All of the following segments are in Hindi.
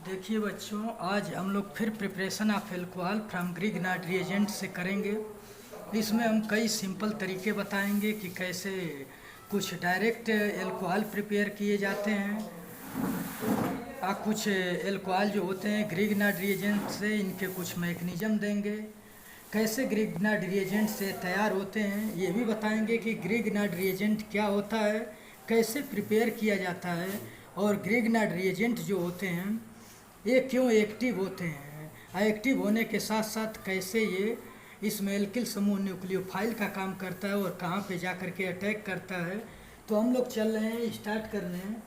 देखिए बच्चों, आज हम लोग फिर preparation of alcohol from Grignard reagent से करेंगे। इसमें हम कई सिंपल तरीके बताएंगे कि कैसे कुछ डायरेक्ट एल्कोहल प्रिपेयर किए जाते हैं और कुछ एल्कोहल जो होते हैं ग्रिग्नार्ड रिएजेंट से, इनके कुछ मैकेनिज्म देंगे। कैसे ग्रिग्नार्ड रिएजेंट से तैयार होते हैं ये भी बताएंगे कि ग्रिग्नार्ड रिएजेंट क्या होता है, कैसे प्रिपेयर किया जाता है, और ग्रिग्नार्ड रिएजेंट जो होते हैं ये क्यों एक्टिव होते हैं। एक्टिव होने के साथ साथ कैसे ये इसमें एल्किल समूह न्यूक्लियोफाइल का काम करता है और कहाँ पे जा कर के अटैक करता है। तो हम लोग चल रहे हैं, स्टार्ट कर रहे हैं।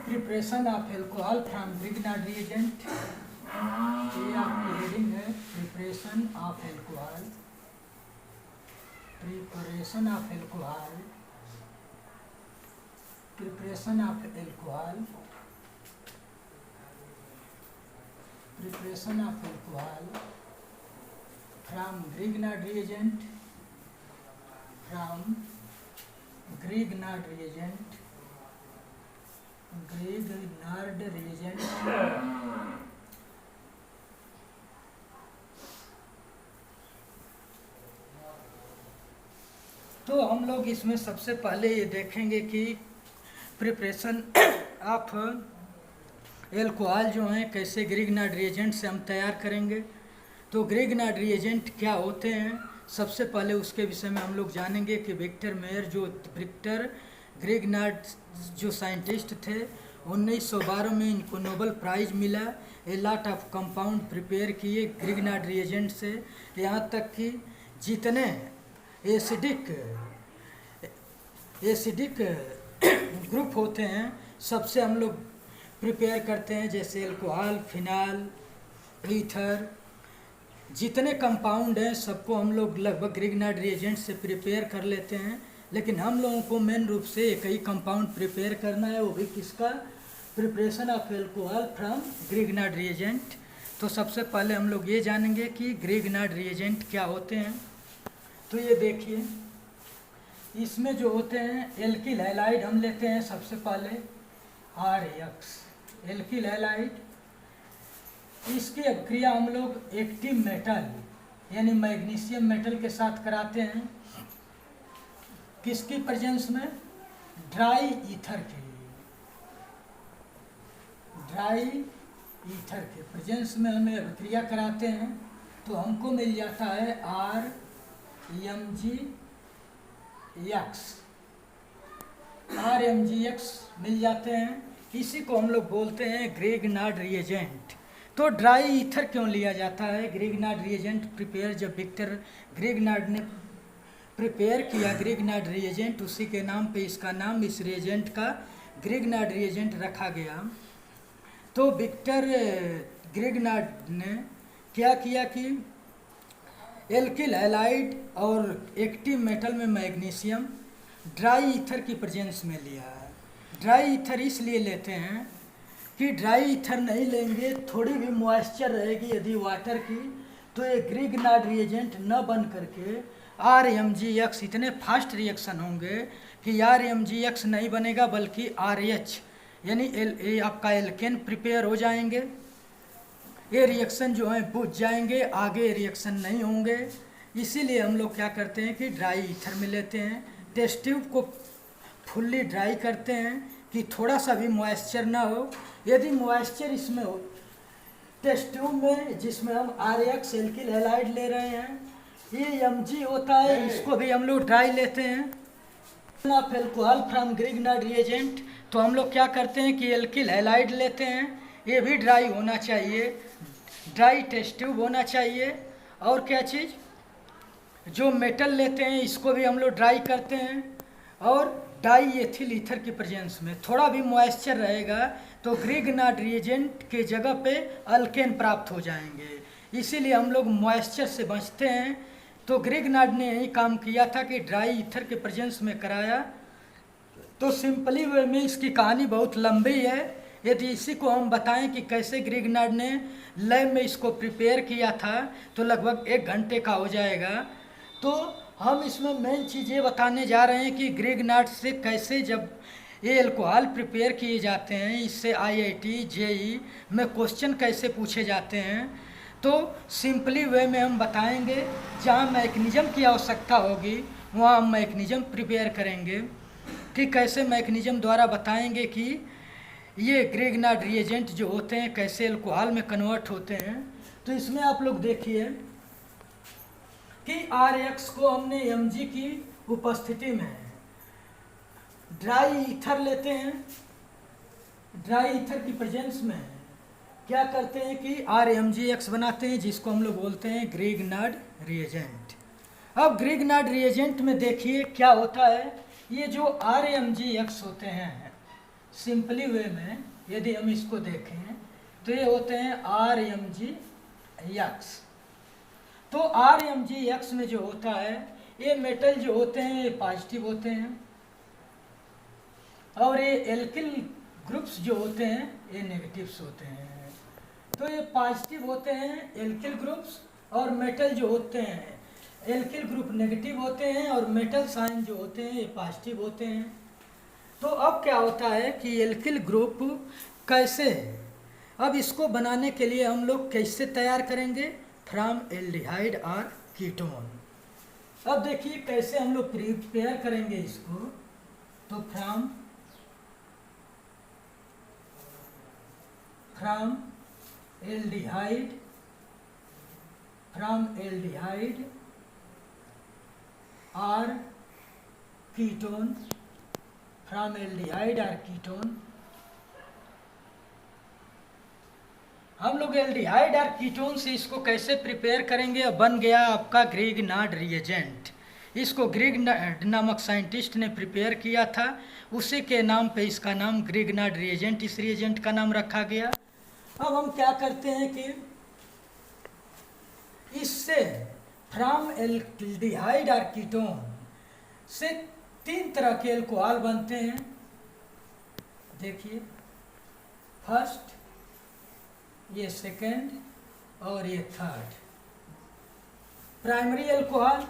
Preparation of alcohol from Grignard reagent, ये आपकी हेडिंग है। Preparation of alcohol, preparation of alcohol, preparation of alcohol, preparation of alcohol from Grignard reagent, from Grignard reagent, Grignard reagent. तो हम लोग इसमें सबसे पहले ये देखेंगे कि प्रिपरेशन ऑफ एल्कोहल जो हैं कैसे ग्रिग्नार्ड रिएजेंट से हम तैयार करेंगे। तो ग्रिग्नार्ड रिएजेंट क्या होते हैं, सबसे पहले उसके विषय में हम लोग जानेंगे कि विक्टर ग्रिग्नार्ड जो साइंटिस्ट थे, 1912 में इनको नोबेल प्राइज़ मिला। A lot of compound prepare किए ग्रिग्नार्ड रिएजेंट से, यहाँ तक कि जितने एसिडिक ग्रुप होते हैं सबसे हम लोग प्रिपेयर करते हैं, जैसे एल्कोहल, फिनाल, ईथर, जितने कंपाउंड हैं सबको हम लोग लगभग ग्रिग्नार्ड रिएजेंट से प्रिपेयर कर लेते हैं। लेकिन हम लोगों को मेन रूप से एक ही कंपाउंड प्रिपेयर करना है, वो भी किसका, preparation of alcohol from Grignard reagent. तो सबसे पहले हम लोग ये जानेंगे कि ग्रिग्नार्ड रिएजेंट क्या होते हैं। तो ये देखिए, इसमें जो होते हैं एल्किल हैलाइड हम लेते हैं सबसे पहले, RX एल्किल हैलाइड। इसकी अभिक्रिया हम लोग एक्टिव मेटल यानी मैग्नीशियम मेटल के साथ कराते हैं। किसकी प्रेजेंस में, ड्राई ईथर के, ड्राई ईथर के प्रेजेंस में हमें अभिक्रिया कराते हैं। तो हमको मिल जाता है RMgX मिल जाते हैं। इसी को हम लोग बोलते हैं ग्रिग्नार्ड रिएजेंट। तो ड्राई ईथर क्यों लिया जाता है, ग्रिग्नार्ड रिएजेंट प्रिपेयर जब विक्टर ग्रिग्नार्ड ने प्रिपेयर किया ग्रिग्नार्ड रिएजेंट, उसी के नाम पे इसका नाम, इस रिएजेंट का ग्रिग्नार्ड रिएजेंट रखा गया। तो विक्टर ग्रिग्नार्ड ने क्या किया कि एल्किल हैलाइड और एक्टिव मेटल में मैग्नीशियम ड्राई ईथर की प्रेजेंस में लिया है। ड्राई ईथर इसलिए लेते हैं कि ड्राई ईथर नहीं लेंगे, थोड़ी भी मॉइस्चर रहेगी यदि वाटर की, तो ये ग्रिग्नार्ड रिएजेंट न बन करके RMgX, इतने फास्ट रिएक्शन होंगे कि RMgX नहीं बनेगा बल्कि RH यानी आपका एल्केन प्रिपेयर हो जाएंगे। ये रिएक्शन जो है बुझ जाएंगे, आगे रिएक्शन नहीं होंगे। इसीलिए हम लोग क्या करते हैं कि ड्राई ईथर में लेते हैं। टेस्ट ट्यूब को फुल्ली ड्राई करते हैं कि थोड़ा सा भी मॉइस्चर ना हो। यदि मॉइस्चर इसमें हो, टेस्ट ट्यूब में जिसमें हम RX एल्किल हैलाइड ले रहे हैं, ये Mg होता है, इसको भी हम लोग ड्राई लेते हैं। Of alcohol from Grignard reagent, तो हम लोग क्या करते हैं कि एल्किल हैलाइड लेते हैं, ये भी ड्राई होना चाहिए, ड्राई टेस्ट ट्यूब होना चाहिए। और क्या चीज़, जो मेटल लेते हैं इसको भी हम लोग ड्राई करते हैं, और डाई एथिल ईथर की प्रेजेंस में थोड़ा भी मॉइस्चर रहेगा तो ग्रिग्नार्ड रिएजेंट के जगह पे अल्केन प्राप्त हो जाएंगे। इसीलिए हम लोग मॉइस्चर से बचते हैं। तो ग्रिग्नार्ड ने यही काम किया था कि ड्राई ईथर के प्रेजेंस में कराया। तो सिंपली वे में इसकी कहानी बहुत लंबी है। यदि इसी को हम बताएं कि कैसे ग्रिग्नार्ड ने लैब में इसको प्रिपेयर किया था तो लगभग 1 घंटे का हो जाएगा। तो हम इसमें मेन चीज़ ये बताने जा रहे हैं कि ग्रिग्नार्ड से कैसे जब ये अल्कोहल प्रिपेयर किए जाते हैं, इससे आईआईटी जेई में क्वेश्चन जाते हैं, इससे आईआईटी जेई में क्वेश्चन कैसे पूछे जाते हैं। तो सिंपली वे में हम बताएंगे, जहाँ मैकेनिज्म की आवश्यकता होगी वहाँ हम मैकेनिज्म प्रिपेयर करेंगे कि कैसे मैकेनिज्म द्वारा बताएंगे कि ये ग्रेगनार्ड रिएजेंट जो होते हैं कैसे अल्कोहल में कन्वर्ट होते हैं। तो इसमें आप लोग देखिए कि RX को हमने Mg की उपस्थिति में ड्राई ईथर लेते हैं, ड्राई ईथर की प्रेजेंस में क्या करते हैं कि RMgX बनाते हैं, जिसको हम लोग बोलते हैं ग्रेगनार्ड रिएजेंट। अब ग्रेगनार्ड रिएजेंट में देखिए क्या होता है, ये जो RMgX होते हैं, सिंपली वे में यदि हम इसको देखें तो ये होते हैं RMgX। तो RMgX में जो होता है, ये मेटल जो होते हैं ये पॉजिटिव होते हैं, और ये एल्किल ग्रुप्स जो होते हैं ये नेगेटिव्स होते हैं। तो ये पॉजिटिव होते हैं एल्किल ग्रुप्स, और मेटल जो होते हैं एल्किल ग्रुप नेगेटिव होते हैं, और मेटल साइन जो होते हैं ये पॉजिटिव होते हैं। तो अब क्या होता है कि एल्किल ग्रुप कैसे, अब इसको बनाने के लिए हम लोग कैसे तैयार करेंगे, फ्रॉम एल्डिहाइड और कीटोन। अब देखिए कैसे हम लोग प्रिपेयर करेंगे इसको, तो फ्रॉम एल्डिहाइड और कीटोन, फ्रॉम एल्डिहाइड और कीटोन। हम लोग एल्डिहाइड और कीटोन से इसको कैसे प्रिपेयर करेंगे, अब बन गया आपका ग्रेगनार्ड रिएजेंट। इसको ग्रेगनार्ड नामक साइंटिस्ट ने प्रिपेयर किया था, उसी के नाम पे इसका नाम ग्रेगनार्ड रिएजेंट, इस रिएजेंट का नाम रखा गया। अब हम क्या करते हैं कि इससे फ्रॉम एल्डिहाइड और कीटोन से 3 तरह के अल्कोहल बनते हैं। देखिए फर्स्ट, ये सेकेंड और ये थर्ड। प्राइमरी अल्कोहल,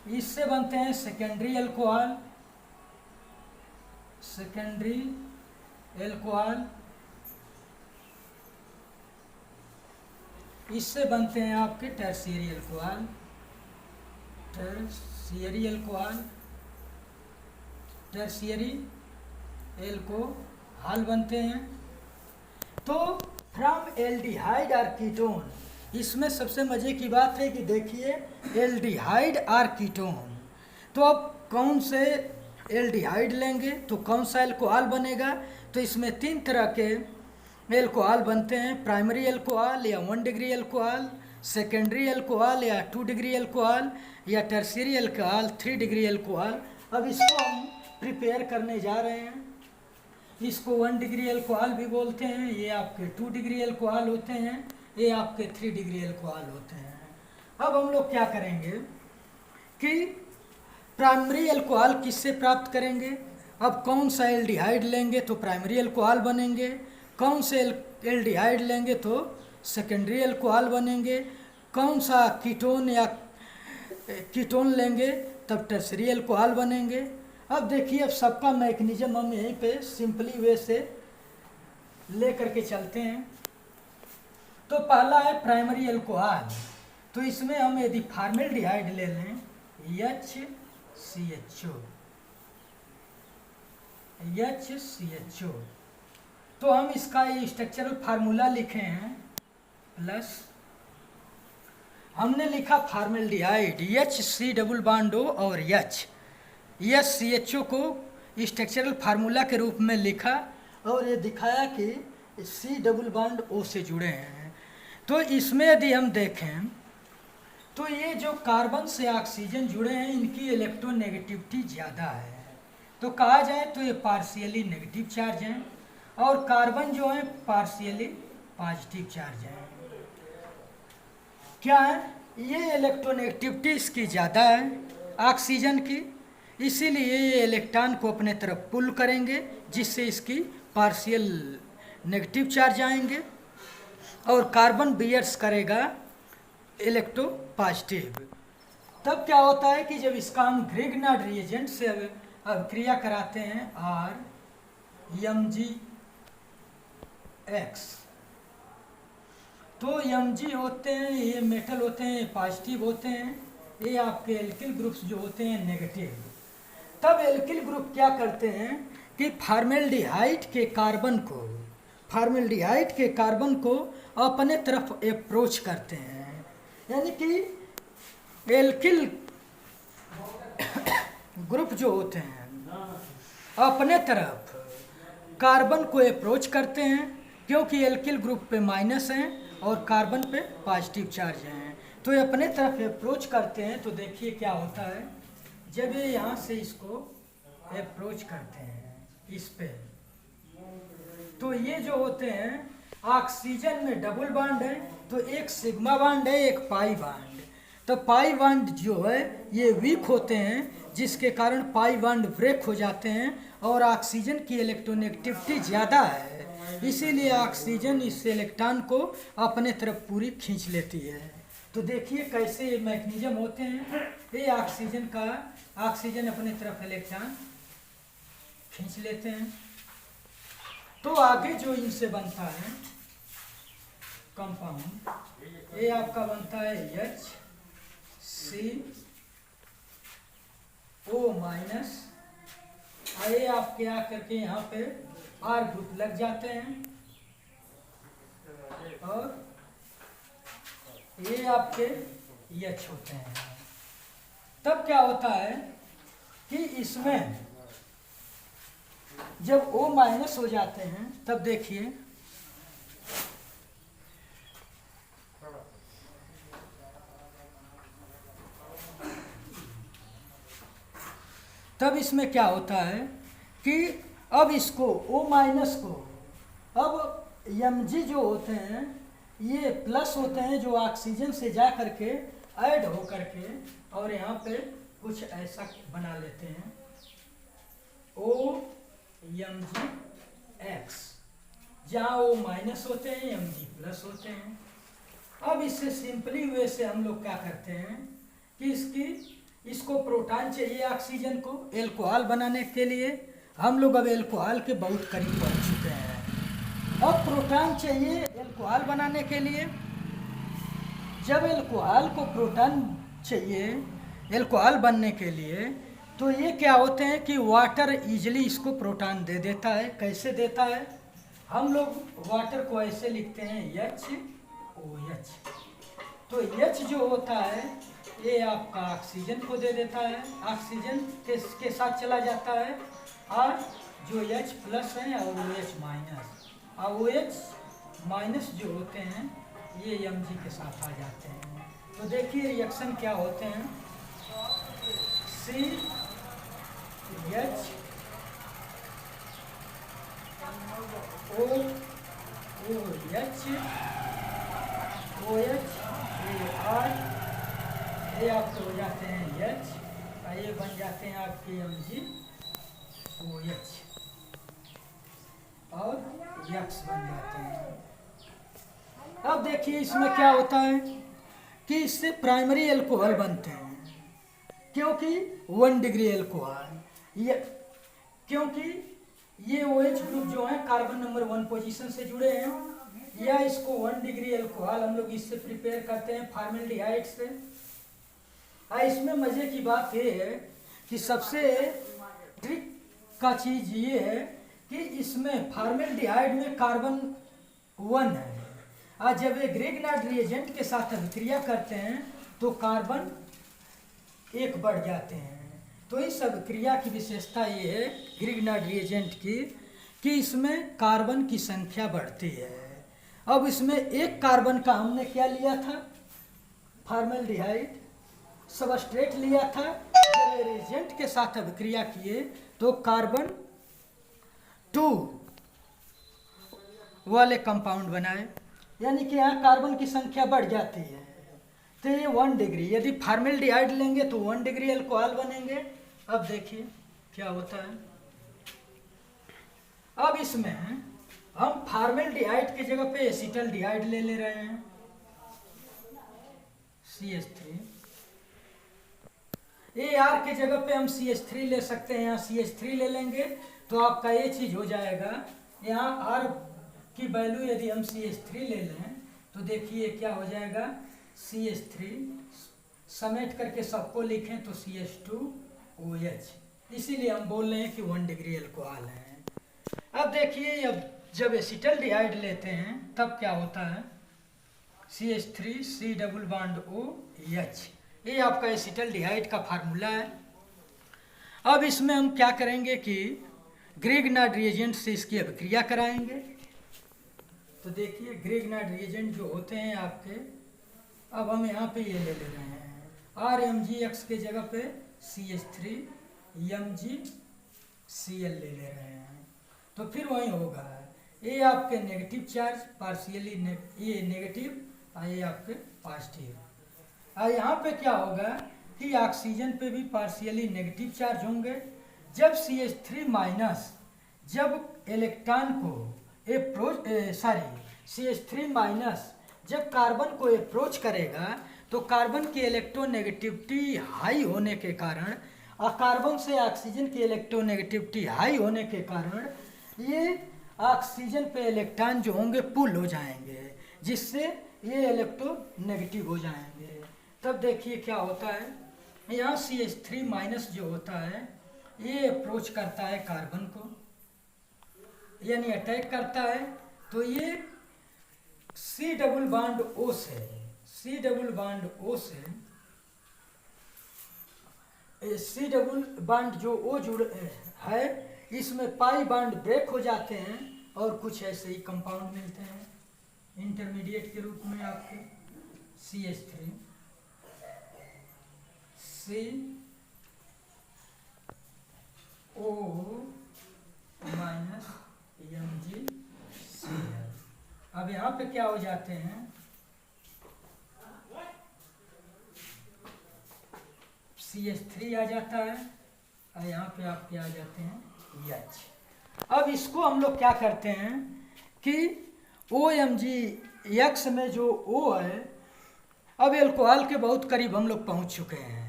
इससे बनते हैं सेकेंडरी अल्कोहल, इससे बनते हैं आपके टर्शियरी अल्कोहल बनते हैं। तो फ्रॉम एल्डिहाइड और कीटोन, इसमें सबसे मजे की बात है कि देखिए एल्डिहाइड और कीटोन, तो अब कौन से एल्डिहाइड लेंगे तो कौन सा अल्कोहल बनेगा, तो इसमें 3 तरह के अल्कोहल बनते हैं, प्राइमरी अल्कोहल या 1 डिग्री अल्कोहल, सेकेंडरी अल्कोहल या 2 डिग्री अल्कोहल, या टर्शियरी अल्कोहल 3 डिग्री अल्कोहल। अब इसको हम प्रिपेयर करने जा रहे हैं। इसको 1 डिग्री अल्कोहल भी बोलते हैं, ये आपके 2 डिग्री अल्कोहल होते हैं, ये आपके 3 डिग्री अल्कोहल होते हैं। अब हम लोग क्या करेंगे कि प्राइमरी अल्कोहल किससे प्राप्त करेंगे, अब कौन सा एल्डिहाइड लेंगे तो प्राइमरी अल्कोहल बनेंगे, कौन से एल्डिहाइड लेंगे तो सेकेंडरी अल्कोहल बनेंगे, कौन सा कीटोन लेंगे तब टर्शियरी अल्कोहल बनेंगे। अब देखिए अब सबका मैकेनिज्म हम यहीं पे सिंपली वे से ले करके चलते हैं। तो पहला है प्राइमरी अल्कोहल, तो इसमें हम यदि फॉर्मेल्डिहाइड ले लें HCHO, तो हम इसका ये स्ट्रक्चरल फार्मूला लिखे हैं, प्लस हमने लिखा formaldehyde HC double bond O और HCHO को स्ट्रक्चरल फार्मूला के रूप में लिखा, और ये दिखाया कि C डबल बॉन्ड O से जुड़े हैं। तो इसमें यदि हम देखें तो ये जो कार्बन से ऑक्सीजन जुड़े हैं इनकी इलेक्ट्रोनेगेटिविटी ज़्यादा है, तो कहा जाए तो ये पार्शियली नेगेटिव चार्ज हैं, और कार्बन जो है पार्शियली पॉजिटिव चार्ज है। क्या है, ये इलेक्ट्रोनेगेटिविटी इसकी ज़्यादा है ऑक्सीजन की, इसीलिए ये इलेक्ट्रॉन को अपने तरफ पुल करेंगे, जिससे इसकी पार्शियल नेगेटिव चार्ज आएंगे। और कार्बन बियर्स करेगा इलेक्ट्रोपॉजिटिव। तब क्या होता है कि जब इसका हम ग्रिग्नार्ड रिएजेंट से अभिक्रिया कराते हैं RMgX, तो Mg होते हैं, ये मेटल होते हैं, ये पॉजिटिव होते हैं, ये आपके एल्किल ग्रुप्स जो होते हैं नेगेटिव। तब एल्किल ग्रुप क्या करते हैं कि फॉर्मेल्डिहाइड के कार्बन को अपने तरफ अप्रोच करते हैं, यानी कि एल्किल ग्रुप जो होते हैं अपने तरफ कार्बन को अप्रोच करते हैं, क्योंकि एल्किल ग्रुप पे माइनस हैं और कार्बन पे पॉजिटिव चार्ज हैं, तो ये अपने तरफ अप्रोच करते हैं। तो देखिए क्या होता है, जब ये यहाँ से इसको अप्रोच करते हैं इस पे, तो ये जो होते हैं ऑक्सीजन में डबल बॉन्ड है, तो एक सिग्मा बॉन्ड है, एक पाई बॉन्ड। तो पाई बॉन्ड जो है ये वीक होते हैं, जिसके कारण पाई बॉन्ड ब्रेक हो जाते हैं और ऑक्सीजन की इलेक्ट्रोनेगेटिविटी ज़्यादा है, इसीलिए ऑक्सीजन इस इलेक्ट्रॉन को अपने तरफ पूरी खींच लेती है। तो देखिए कैसे ये मैकेनिज्म होते हैं, ये ऑक्सीजन अपने तरफ इलेक्ट्रॉन खींच लेते हैं। तो आगे जो इनसे बनता है कंपाउंड, ये आपका बनता है HCO-, ये आपके आकर के यहाँ पे R ग्रुप लग जाते हैं, और ये आपके H होते हैं। तब क्या होता है कि इसमें जब O- हो जाते हैं, तब देखिए तब इसमें क्या होता है कि अब इसको O- को अब Mg जो होते हैं ये प्लस होते हैं, जो ऑक्सीजन से जा करके ऐड हो करके और यहाँ पे कुछ ऐसा बना लेते हैं OMgX, जहाँ O- होते हैं, Mg+ होते हैं। अब इससे सिंपली वे से हम लोग क्या करते हैं कि इसको प्रोटॉन चाहिए ऑक्सीजन को एल्कोहल बनाने के लिए। हम लोग अब एल्कोहल के बहुत करीब पहुँच चुके हैं। अब प्रोटॉन चाहिए एल्कोहल बनाने के लिए। जब एल्कोहल को प्रोटॉन चाहिए एल्कोहल बनने के लिए, तो ये क्या होते हैं कि वाटर इजीली इसको प्रोटॉन दे देता है। कैसे देता है, हम लोग वाटर को ऐसे लिखते हैं HOH। तो H जो होता है ये आपका ऑक्सीजन को दे देता है, ऑक्सीजन के साथ चला जाता है, और जो H+ है और OH-, और OH- जो होते हैं ये Mg के साथ आ जाते हैं। तो देखिए रिएक्शन क्या होते हैं, CH OH ये आपके हो जाते हैं H, और ये बन जाते हैं आपके MgOH और X बन जाते हैं। अब देखिए इसमें क्या होता है कि इससे प्राइमरी एल्कोहल बनते हैं, क्योंकि 1 डिग्री एल्कोहल, ये क्योंकि ये OH ग्रुप जो है कार्बन नंबर 1 पोजीशन से जुड़े हैं, या इसको 1 डिग्री एल्कोहल हम लोग इससे प्रिपेयर करते हैं फॉर्मेल्डिहाइड से। इसमें मजे की बात ये है कि सबसे ट्रिक का चीज ये है कि इसमें फॉर्मेल्डिहाइड में कार्बन 1 है, और जब ये ग्रिग्नार्ड रिएजेंट के साथ अभिक्रिया करते हैं तो कार्बन 1 बढ़ जाते हैं। तो इस अभिक्रिया की विशेषता ये है ग्रिग्नार्ड रिएजेंट की कि इसमें कार्बन की संख्या बढ़ती है। अब इसमें एक कार्बन का हमने क्या लिया था, फॉर्मेल्डिहाइड सबस्ट्रेट लिया था। जब रिएजेंट के साथ अभिक्रिया किए तो कार्बन 2 वाले कंपाउंड बनाए, यानी कि यहाँ कार्बन की संख्या बढ़ जाती है। तो ये 1 डिग्री, यदि फॉर्मेल्डिहाइड लेंगे तो 1 डिग्री एल्कोहल बनेंगे। अब देखिए क्या होता है, अब इसमें हम फार्मेल्डिहाइड की जगह पे एसिटल्डिहाइड ले रहे हैं, CH3। AR की जगह पे हम CH3 ले सकते हैं, यहाँ CH3 ले लेंगे तो आपका ये चीज हो जाएगा। यहाँ R की वैल्यू यदि हम CH3 ले लें तो देखिए क्या हो जाएगा, CH3 समेट करके सबको लिखें तो CH2OH, इसीलिए हम बोल रहे हैं कि 1 डिग्री अल्कोहल है। अब देखिए अब जब एसिटल्डिहाइड लेते हैं तब क्या होता है, CH3 डबल बॉन्ड OH, ये आपका एसिटल्डिहाइड का फार्मूला है। अब इसमें हम क्या करेंगे कि ग्रिग्नार्ड रिएजेंट से इसकी अभिक्रिया कराएंगे। तो देखिए ग्रिग्नार्ड रिएजेंट जो होते हैं आपके, अब हम यहाँ पे ये ले रहे हैं RMgX के जगह पे CH3MgCl ले रहे हैं, तो फिर वही होगा, ये आपके नेगेटिव चार्ज पार्शियली ये नेगेटिव और ये आपके पॉजिटिव। और यहाँ पे क्या होगा कि ऑक्सीजन पे भी पार्शियली नेगेटिव चार्ज होंगे। जब CH3 माइनस जब इलेक्ट्रॉन को CH3 माइनस जब कार्बन को अप्रोच करेगा तो कार्बन की इलेक्ट्रोनेगेटिविटी हाई होने के कारण और कार्बन से ऑक्सीजन की इलेक्ट्रोनेगेटिविटी हाई होने के कारण ये ऑक्सीजन पे इलेक्ट्रॉन जो होंगे पुल हो जाएंगे, जिससे ये इलेक्ट्रोनेगेटिव हो जाएंगे। तब देखिए क्या होता है, यहाँ CH3 माइनस जो होता है ये अप्रोच करता है कार्बन को, यानी अटैक करता है, तो ये C डबल बॉन्ड O से C डबल बॉन्ड जो O जुड़ है, इसमें पाई बॉन्ड ब्रेक हो जाते हैं और कुछ ऐसे ही कंपाउंड मिलते हैं इंटरमीडिएट के रूप में आपके CH3 CO माइनस MgCl। अब यहाँ पे क्या हो जाते हैं, CH3 आ जाता है और यहाँ पे आपके आ जाते हैं H। अब इसको हम लोग क्या करते हैं कि OMgX में जो O है, अब एल्कोहल के बहुत करीब हम लोग पहुँच चुके हैं।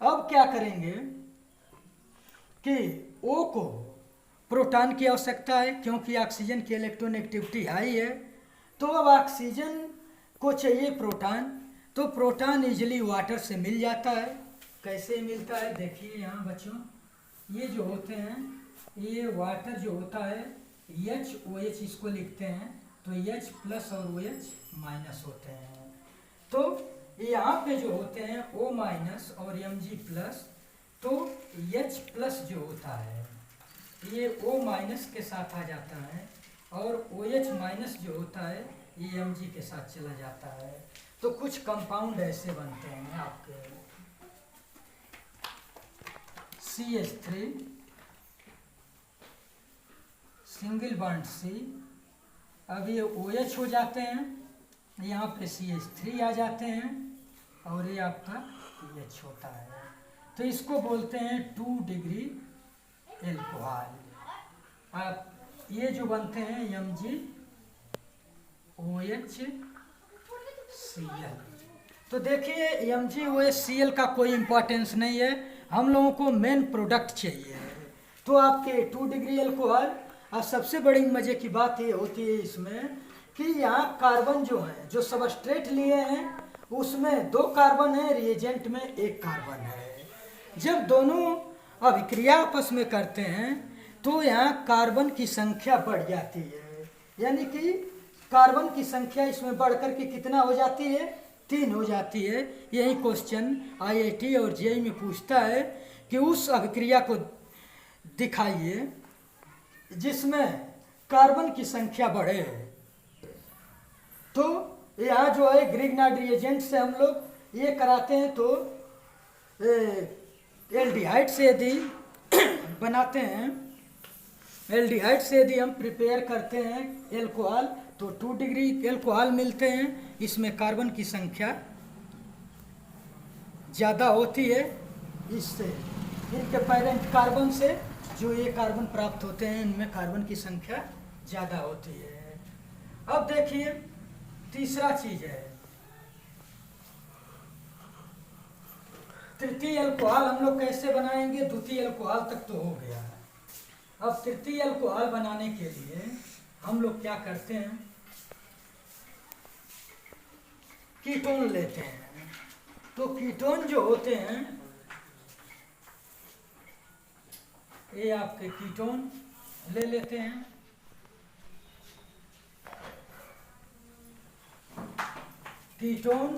अब क्या करेंगे कि O को प्रोटॉन की आवश्यकता है, क्योंकि ऑक्सीजन की इलेक्ट्रोनेगेटिविटी हाई है, तो अब ऑक्सीजन को चाहिए प्रोटॉन, तो प्रोटॉन इजीली वाटर से मिल जाता है। कैसे मिलता है देखिए यहाँ बच्चों, ये जो होते हैं ये वाटर जो होता है HOH इसको लिखते हैं, तो H प्लस और OH माइनस होते हैं। तो यहाँ पे जो होते हैं O माइनस और Mg प्लस, तो H प्लस जो होता है ये O माइनस के साथ आ जाता है और OH माइनस जो होता है ये Mg के साथ चला जाता है। तो कुछ कंपाउंड ऐसे बनते हैं आपके CH3 सिंगल बॉन्ड C, अब ये OH हो जाते हैं, यहाँ पे CH3 आ जाते हैं और ये आपका H होता है, तो इसको बोलते हैं 2 डिग्री एल्कोहल। अब ये जो बनते हैं MgOHCl। तो देखिए MgOHCl का कोई इम्पोर्टेंस नहीं है, हम लोगों को मेन प्रोडक्ट चाहिए। तो आपके 2 डिग्री एल्कोहल, और सबसे बड़ी मजे की बात ये होती है इसमें कि यहाँ कार्बन जो है, जो सबस्ट्रेट लिए हैं उसमें 2 कार्बन है, रिएजेंट में 1 कार्बन है। जब दोनों अभिक्रिया आपस में करते हैं तो यहाँ कार्बन की संख्या बढ़ जाती है, यानी कि कार्बन की संख्या इसमें बढ़कर के कितना हो जाती है, 3 हो जाती है। यही क्वेश्चन IIT और JEE में पूछता है कि उस अभिक्रिया को दिखाइए जिसमें कार्बन की संख्या बढ़े। तो यहाँ जो है ग्रिग्नार्ड रिएजेंट से हम लोग ये कराते हैं, तो एल्डिहाइड से यदि बनाते हैं, एल्डिहाइड से यदि हम प्रिपेयर करते हैं एल्कोहल, तो 2 डिग्री एल्कोहल मिलते हैं। इसमें कार्बन की संख्या ज़्यादा होती है, इससे इनके पेरेंट कार्बन से जो ये कार्बन प्राप्त होते हैं इनमें कार्बन की संख्या ज़्यादा होती है। अब देखिए तीसरा चीज है, तृतीय अल्कोहल हम लोग कैसे बनाएंगे, द्वितीय अल्कोहल तक तो हो गया। अब तृतीय अल्कोहल बनाने के लिए हम लोग क्या करते हैं, कीटोन लेते हैं। तो कीटोन जो होते हैं, ये आपके कीटोन ले लेते हैं। कीटोन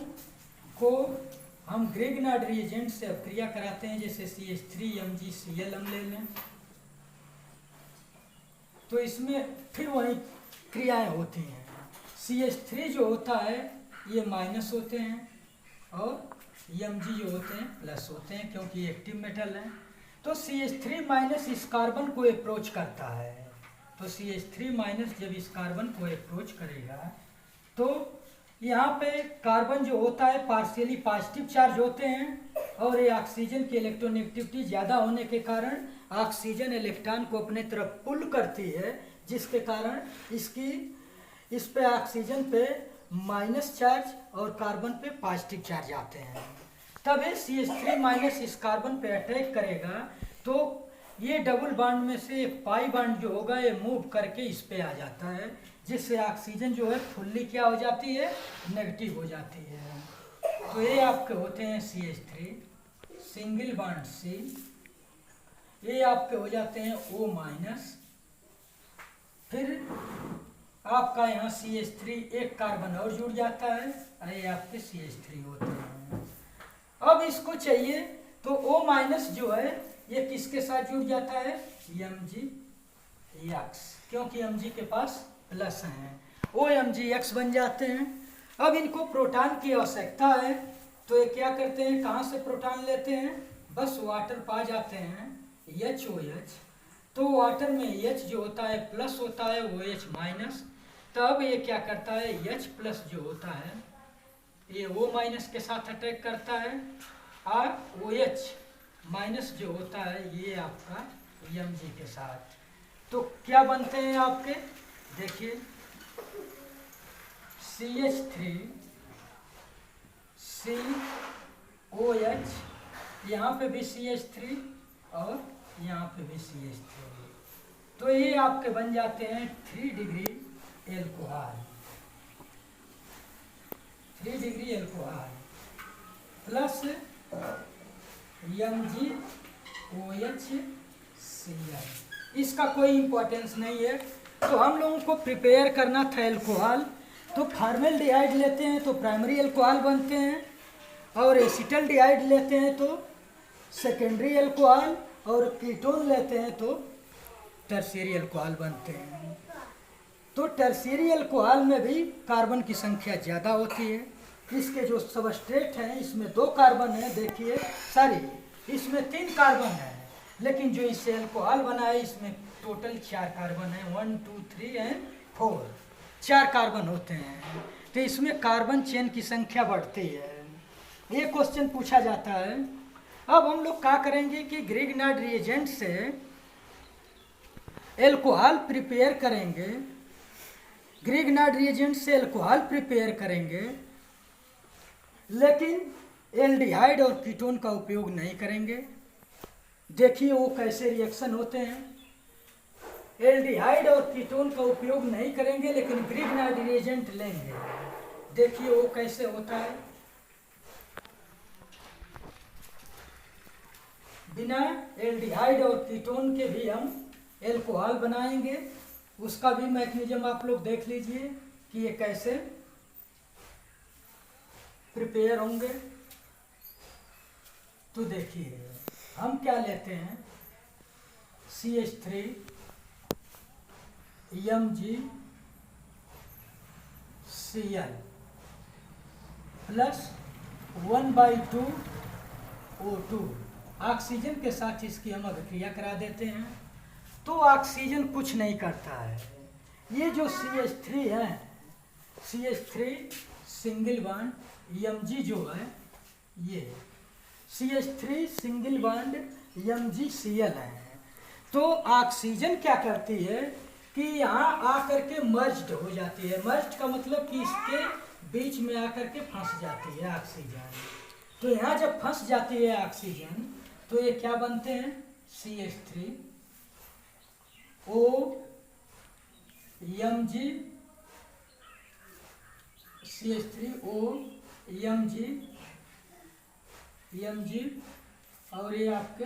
को हम ग्रिग्नार्ड रिएजेंट से अपक्रिया कराते हैं, जैसे CH3MgCl हम ले लें, तो इसमें फिर वही क्रियाएं होती हैं। CH3 जो होता है ये माइनस होते हैं और Mg जो होते हैं प्लस होते हैं, क्योंकि एक्टिव मेटल है। तो CH3 माइनस इस कार्बन को अप्रोच करता है। तो CH3 माइनस जब इस कार्बन को अप्रोच करेगा तो यहाँ पे कार्बन जो होता है पार्शियली पॉजिटिव चार्ज होते हैं, और ये ऑक्सीजन की इलेक्ट्रोनेगेटिविटी ज़्यादा होने के कारण ऑक्सीजन इलेक्ट्रॉन को अपने तरफ पुल करती है, जिसके कारण इस पे ऑक्सीजन पे माइनस चार्ज और कार्बन पे पॉजिटिव चार्ज आते हैं। तब ये CH3 माइनस इस कार्बन पे अटैक करेगा तो ये डबल बॉन्ड में से एक पाई बॉन्ड जो होगा ये मूव करके इस पे आ जाता है, जिससे ऑक्सीजन जो है फुल्ली क्या हो जाती है, नेगेटिव हो जाती है। तो ये आपके होते हैं CH3 सिंगल बॉन्ड C, ये आपके हो जाते हैं O माइनस, फिर आपका यहाँ CH3 एक कार्बन और जुड़ जाता है, ये आपके CH3 होते हैं। अब इसको चाहिए तो O माइनस जो है ये किसके साथ जुड़ जाता है, MgX, क्योंकि Mg के पास प्लस हैं, OMgX बन जाते हैं। अब इनको प्रोटॉन की आवश्यकता है, तो ये क्या करते हैं, कहाँ से प्रोटॉन लेते हैं, बस वाटर पा जाते हैं HOH, तो वाटर में H जो होता है प्लस होता है, OH माइनस, तब ये क्या करता है, H प्लस जो होता है ये O माइनस के साथ अटैक करता है, और OH माइनस जो होता है ये आपका Mg के साथ। तो क्या बनते हैं आपके, देखिए CH3 COH, यहाँ पे भी CH3 और यहाँ पे भी CH3, तो ये आपके बन जाते हैं 3 degree alcohol, 3 degree alcohol plus MgOHCl। इसका कोई इम्पोर्टेंस नहीं है। तो हम लोगों को प्रिपेयर करना था एल्कोहल, तो फॉर्मेल्डिहाइड लेते हैं तो प्राइमरी एल्कोहल बनते हैं, और एसिटल्डिहाइड लेते हैं तो सेकेंडरी एल्कोहल, और कीटोन लेते हैं तो टर्शियरी एल्कोहल बनते हैं। तो टर्शियरी एल्कोहल में भी कार्बन की संख्या ज़्यादा होती है। इसके जो सबस्ट्रेट हैं इसमें 2 कार्बन है, देखिए सॉरी इसमें 3 कार्बन है, लेकिन जो इससे एल्कोहल बना है इसमें टोटल 4 कार्बन है, 1 2 3 एंड 4, 4 कार्बन होते हैं। तो इसमें कार्बन चेन की संख्या बढ़ती है, ये क्वेश्चन पूछा जाता है। अब हम लोग क्या करेंगे कि ग्रिग्नार्ड रिएजेंट से एल्कोहल प्रिपेयर करेंगे, ग्रिग्नार्ड रिएजेंट से एल्कोहल प्रिपेयर करेंगे, लेकिन एल्डिहाइड और कीटोन का उपयोग नहीं करेंगे। देखिए वो कैसे रिएक्शन होते हैं, एल्डिहाइड और कीटोन का उपयोग नहीं करेंगे लेकिन ग्रिग्नार्ड रिएजेंट लेंगे। देखिए वो कैसे होता है, बिना एल्डिहाइड और कीटोन के भी हम एल्कोहल बनाएंगे, उसका भी मैकेनिज्म आप लोग देख लीजिए कि ये कैसे प्रिपेयर होंगे। तो देखिए हम क्या लेते हैं, CH3 MgCl plus 1/2 O2, oxygen के साथ इसकी हम अभिक्रिया करा देते हैं। तो ऑक्सीजन कुछ नहीं करता है, ये जो CH3 है, CH3 सिंगल बॉन्ड Mg जो है, ये CH3 सिंगल बॉन्ड MgCl है। तो ऑक्सीजन क्या करती है कि यहाँ आकर के मर्ज्ड हो जाती है। मर्ज्ड का मतलब कि इसके बीच में आकर के फंस जाती है ऑक्सीजन। तो यहाँ जब फंस जाती है ऑक्सीजन तो ये क्या बनते हैं, CH3 O Mg, CH3 O Mg और ये आपके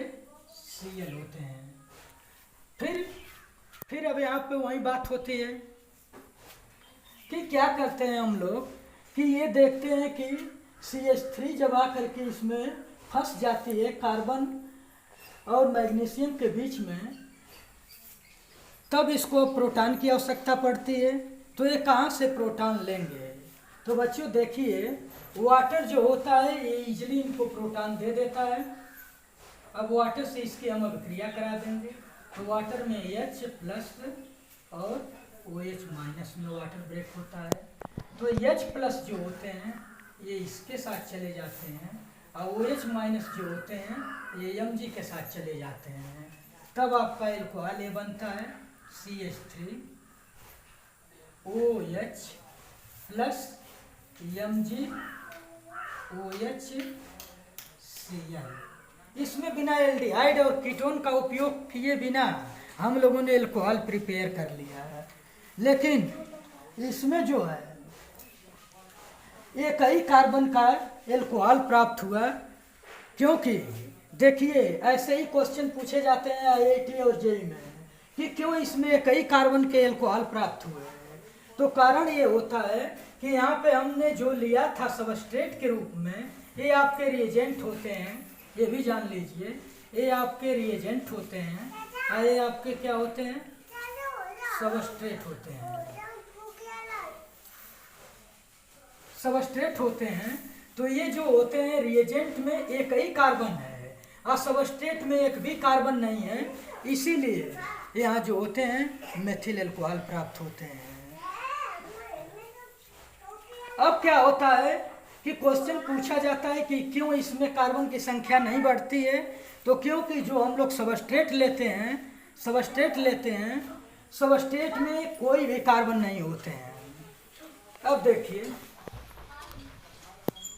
Cl होते हैं। फिर अब यहाँ पे वही बात होती है कि क्या करते हैं हम लोग कि ये देखते हैं कि CH3 जब आकर के इसमें फंस जाती है कार्बन और मैग्नीशियम के बीच में, तब इसको प्रोटॉन की आवश्यकता पड़ती है। तो ये कहाँ से प्रोटॉन लेंगे? तो बच्चों देखिए, वाटर जो होता है ये इजली इनको प्रोटॉन दे देता है। अब वाटर से इसकी हम अभिक्रिया करा देंगे तो वाटर में H प्लस और OH माइनस में वाटर ब्रेक होता है। तो H प्लस जो होते हैं ये इसके साथ चले जाते हैं और OH माइनस जो होते हैं ये Mg के साथ चले जाते हैं। तब आपका एल्कोहल ये बनता है CH3 OH plus Mg OH Cl। इसमें बिना एल्डिहाइड और कीटोन का उपयोग किए बिना हम लोगों ने एल्कोहल प्रिपेयर कर लिया है। लेकिन इसमें जो है एक ही कार्बन का एल्कोहल प्राप्त हुआ, क्योंकि देखिए ऐसे ही क्वेश्चन पूछे जाते हैं IIT और JEE में कि क्यों इसमें एक ही कार्बन के एल्कोहल प्राप्त हुए हैं। तो कारण ये होता है कि यहाँ पे हमने जो लिया था सबस्ट्रेट के रूप में, ये आपके रिएजेंट होते हैं, ये भी जान लीजिए, ये आपके रिएजेंट होते हैं और ये आपके क्या होते हैं, सबस्ट्रेट होते हैं। सबस्ट्रेट होते हैं तो ये जो होते हैं रिएजेंट में एक ही कार्बन है और सबस्ट्रेट में एक भी कार्बन नहीं है, इसीलिए यहाँ जो होते हैं मेथिल एल्कोहल प्राप्त होते हैं। अब क्या होता है कि क्वेश्चन पूछा जाता है कि क्यों इसमें कार्बन की संख्या नहीं बढ़ती है, तो क्योंकि जो हम लोग सबस्ट्रेट लेते हैं सबस्ट्रेट में कोई भी कार्बन नहीं होते हैं। अब देखिए,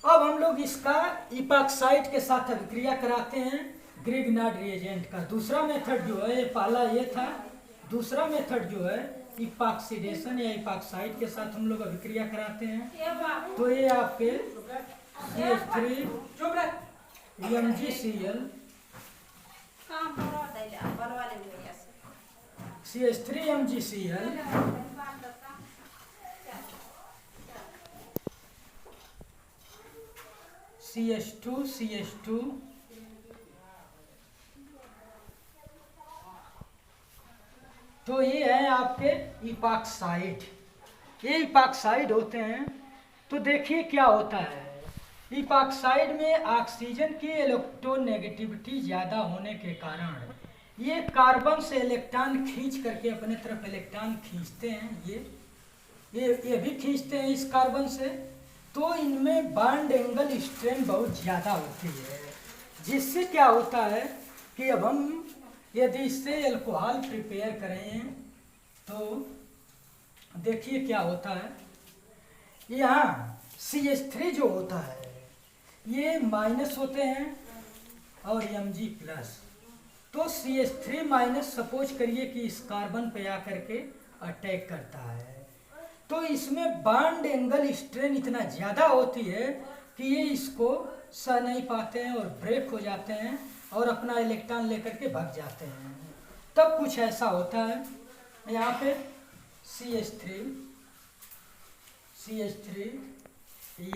अब हम लोग इसका इपॉक्साइड के साथ अभिक्रिया कराते हैं ग्रिग्नार्ड रिएजेंट का। दूसरा मेथड जो है, पहला ये था, दूसरा मेथड जो है इपॉक्सीडेशन या इपॉक्साइड के साथ हम लोग अभिक्रिया कराते हैं। तो ये आपके CH3 MgCl CH3 MgCl CH2 तो ये है आपके इपॉक्साइड, ये इपॉक्साइड होते हैं। तो देखिए क्या होता है, इपॉक्साइड में ऑक्सीजन की इलेक्ट्रोनेगेटिविटी ज़्यादा होने के कारण ये कार्बन से इलेक्ट्रॉन खींच करके अपने तरफ इलेक्ट्रॉन खींचते हैं, ये भी खींचते हैं इस कार्बन से। तो इनमें बॉन्ड एंगल स्ट्रेन बहुत ज़्यादा होती है, जिससे क्या होता है कि अब हम यदि इससे एल्कोहल प्रिपेयर करें तो देखिए क्या होता है, यहाँ CH3 जो होता है ये माइनस होते हैं और Mg प्लस। तो CH3 माइनस सपोज करिए कि इस कार्बन पे आकर के अटैक करता है, तो इसमें बॉन्ड एंगल स्ट्रेन इतना ज़्यादा होती है कि ये इसको सह नहीं पाते हैं और ब्रेक हो जाते हैं और अपना इलेक्ट्रॉन लेकर के भाग जाते हैं। तब कुछ ऐसा होता है, यहाँ पे CH3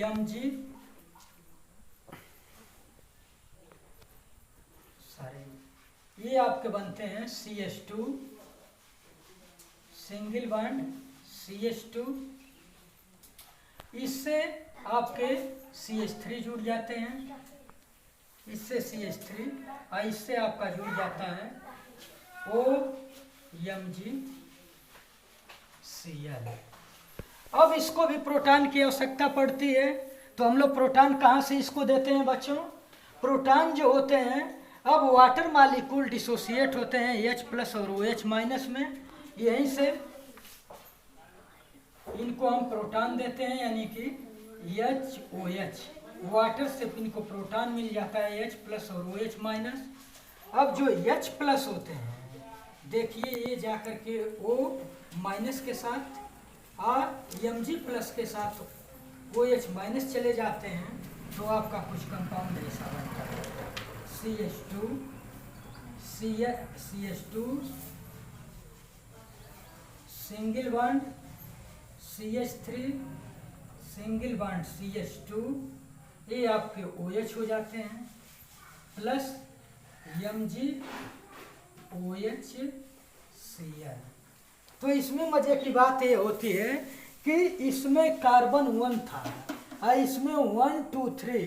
Mg ये आपके बनते हैं CH2 सिंगल बॉन्ड CH2, इससे आपके CH3 जुड़ जाते हैं, इससे CH3 और इससे आपका जुड़ जाता है OMgCl। अब इसको भी प्रोटॉन की आवश्यकता पड़ती है, तो हम लोग प्रोटॉन कहाँ से इसको देते हैं बच्चों? प्रोटॉन जो होते हैं अब वाटर मालिक्यूल डिसोसिएट होते हैं H प्लस और OH माइनस में, यहीं से इनको हम प्रोटॉन देते हैं, यानी कि HOH, वाटर से इनको प्रोटॉन मिल जाता है H प्लस और OH माइनस। अब जो H प्लस होते हैं, देखिए ये जा कर के O माइनस के साथ और Mg प्लस के साथ OH माइनस चले जाते हैं, तो आपका कुछ कंपाउंड ऐसा बनता है CH2 single bond CH3 single bond CH2, ये आपके OH हो जाते हैं, प्लस Mg OH Cl। तो इसमें मजे की बात ये होती है कि इसमें कार्बन 1 था और इसमें 1 2 3,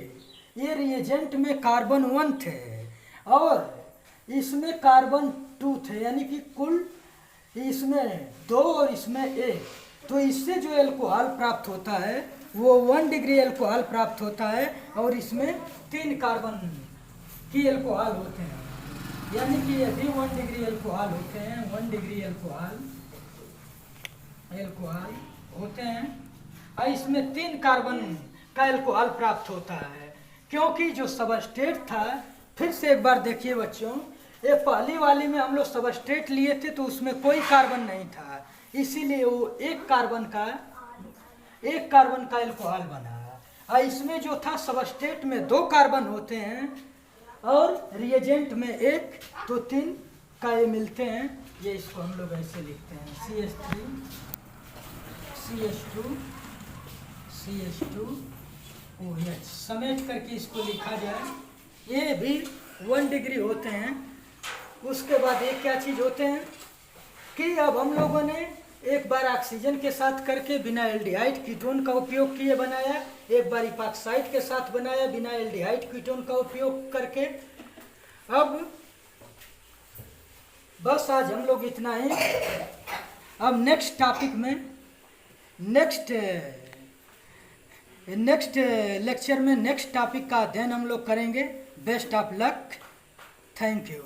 ये रिएजेंट में कार्बन 1 थे और इसमें कार्बन 2 थे, यानी कि कुल इसमें 2 और इसमें 1। तो इससे जो एल्कोहल प्राप्त होता है वो 1 डिग्री एल्कोहल प्राप्त होता है और इसमें 3 कार्बन की एल्कोहल होते हैं, यानी कि यदि 1 डिग्री एल्कोहल होते हैं, 1 डिग्री एल्कोहल होते हैं और इसमें 3 कार्बन का एल्कोहल प्राप्त होता है। क्योंकि जो सबस्ट्रेट था, फिर से एक बार देखिए बच्चों, ये पहली वाली में हम लोग सबस्ट्रेट लिए थे तो उसमें कोई कार्बन नहीं था, इसीलिए वो एक कार्बन का एल्कोहल बना। और इसमें जो था सबस्ट्रेट में 2 कार्बन होते हैं और रिएजेंट में 1 तो 3 का ये मिलते हैं। ये इसको हम लोग ऐसे लिखते हैं CH3 CH2 OH, समेट करके इसको लिखा जाए। ये भी 1 डिग्री होते हैं। उसके बाद एक क्या चीज़ होते हैं कि अब हम लोगों ने एक बार ऑक्सीजन के साथ करके बिना एल्डिहाइड कीटोन का उपयोग किए बनाया, एक बार इपॉक्साइड के साथ बनाया बिना एल्डिहाइड कीटोन का उपयोग करके। अब बस आज हम लोग इतना ही। अब नेक्स्ट टॉपिक में नेक्स्ट लेक्चर में नेक्स्ट टॉपिक का अध्ययन हम लोग करेंगे। Best of luck, thank you.